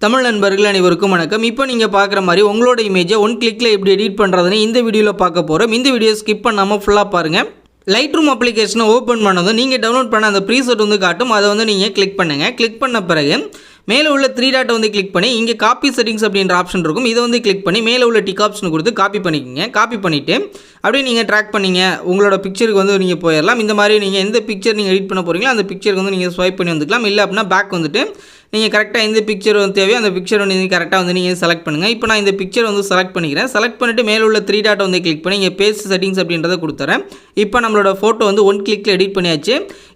தமிழ் நண்பர்கள் அனைவருக்கும் வணக்கம். இப்போ நீங்கள் பார்க்குற மாதிரி உங்களோட இமேஜை ஒன் கிளிக்கில் எப்படி எடிட் பண்ணுறதுன்னு இந்த வீடியோவில் பார்க்க போகிறோம். இந்த வீடியோ ஸ்கிப் பண்ணாமல் ஃபுல்லாக பாருங்கள். லைட்ரூம் அப்ளிகேஷனை ஓப்பன் பண்ணதும் நீங்கள் டவுன்லோட் பண்ண அந்த ப்ரீசெட் காட்டும். அதை நீங்கள் கிளிக் பண்ணுங்கள். கிளிக் பண்ண பிறகு மேலே உள்ள 3 டாட்டை கிளிக் பண்ணி இங்கே காப்பி செட்டிங்ஸ் அப்படின்ற ஆப்ஷன் இருக்கும். இதை கிளிக் பண்ணி மேலே உள்ள டிக் ஆப்ஷன் கொடுத்து காப்பி பண்ணிக்கோங்க. காப்பி பண்ணிவிட்டு அப்படியே நீங்கள் ட்ராக் பண்ணிங்க உங்களோட பிக்சருக்கு நீங்கள் போயிடலாம். இந்த மாதிரி நீங்கள் எந்த பிக்சர் நீங்கள் எடிட் பண்ண போகிறீங்களோ அந்த பிக்சருக்கு நீங்கள் ஸ்வைப் பண்ணி வந்துக்கலாம். இல்லை அப்படின்னா பேக் நீங்கள் கரெக்டாக எந்த பிக்சர் தேவையோ அந்த பிக்சர் கரெக்டாக நீங்கள் செலக்ட் பண்ணுங்கள். இப்போ நான் இந்த பிக்சர் செலக்ட் பண்ணிக்கிறேன். செலக்ட் பண்ணிவிட்டு மேலே உள்ள 3 டாட்டை கிளிக் பண்ணி இங்கே பேஸ்ட் செட்டிங்ஸ் அப்படின்றத கொடுத்துறேன். இப்போ நம்மளோட ஃபோட்டோ ஒன் கிளிக்கில் எடிட் பண்ணியாச்சு.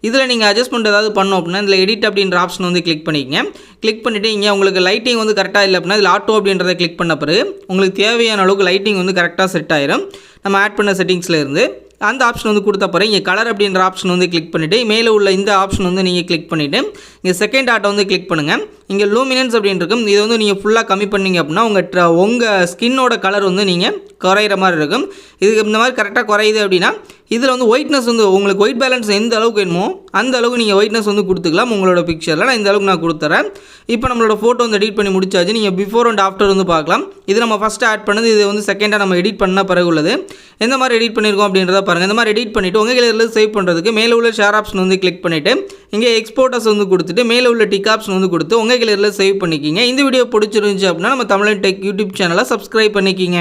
இதில் நீங்கள் அட்ஜஸ்ட்மெண்ட் ஏதாவது பண்ணோம் அப்படின்னா இதில் எடிட் அப்படின்ற ஆப்ஷன் கிளிக் பண்ணிக்கங்க. கிளிக் பண்ணிவிட்டு இங்கே உங்களுக்கு லைட்டிங் கரெக்டாக இல்லை அப்படின்னா இதில் ஆட்டோ அப்படின்றத கிளிக் பண்ண பிறகு உங்களுக்கு தேவையான அளவுக்கு லைட்டிங் கரெக்டாக செட் ஆயிரும். நம்ம ஆட் பண்ண செட்டிங்ஸில் இருந்து அந்த ஆப்ஷன் கொடுத்த பிறகு இங்கே கலர் அப்படின்ற ஆப்ஷன் கிளிக் பண்ணிவிட்டு மேலே உள்ள இந்த ஆப்ஷன் நீங்கள் கிளிக் பண்ணிவிட்டு இங்கே செகண்ட் டாட்டை கிளிக் பண்ணுங்கள். இங்கே லூமினன்ஸ் அப்படின்னு இருக்கும். இது நீங்கள் ஃபுல்லாக கம்மி பண்ணிங்க அப்படின்னா உங்கள் ஸ்கின்னோட கலர் நீங்கள் குறையிற மாதிரி இருக்கும். இதுக்கு இந்த மாதிரி கரெக்டாக குறையுது அப்படின்னா இதில் ஒயிட்னஸ் உங்களுக்கு ஒயிட் பேலன்ஸ் எந்த அளவுக்கு வேணுமோ அந்த அளவுக்கு நீங்கள் ஒயிட்னஸ் கொடுத்துக்கலாம். உங்களோட பிக்சரில் நான் இந்த அளவுக்கு நான் கொடுத்துறேன். இப்போ நம்மளோட ஃபோட்டோ எடிட் பண்ணி முடிச்சாச்சு. நீங்கள் பிஃபோர் அண்ட் ஆஃப்டர் பார்க்கலாம். இது நம்ம ஃபஸ்ட்டு ஆட் பண்ணது. இது செகண்டாக நம்ம எடிட் பண்ண பிறகு உள்ளது. எந்த மாதிரி எடிட் பண்ணியிருக்கோம் அப்படின்றத பாருங்கள். இந்த மாதிரி எடிட் பண்ணிவிட்டு உங்கள் கையில் சேவ் பண்ணுறதுக்கு மேலே உள்ள ஷேர் ஆப்ஷன் கிளிக் பண்ணிவிட்டு இங்கே எக்ஸ்போர்ட்டர்ஸ் கொடுத்துட்டு மேலே உள்ள டிக் ஆப்ஷன் கொடுத்து உங்கள் கையில் சேவ் பண்ணிக்கிங்க. இந்த வீடியோ பிடிச்சிருந்துச்சு அப்படின்னா நம்ம தமிழன் டெக் யூடியூப் சேனலை சப்ஸ்கிரைப் பண்ணிக்கிங்க.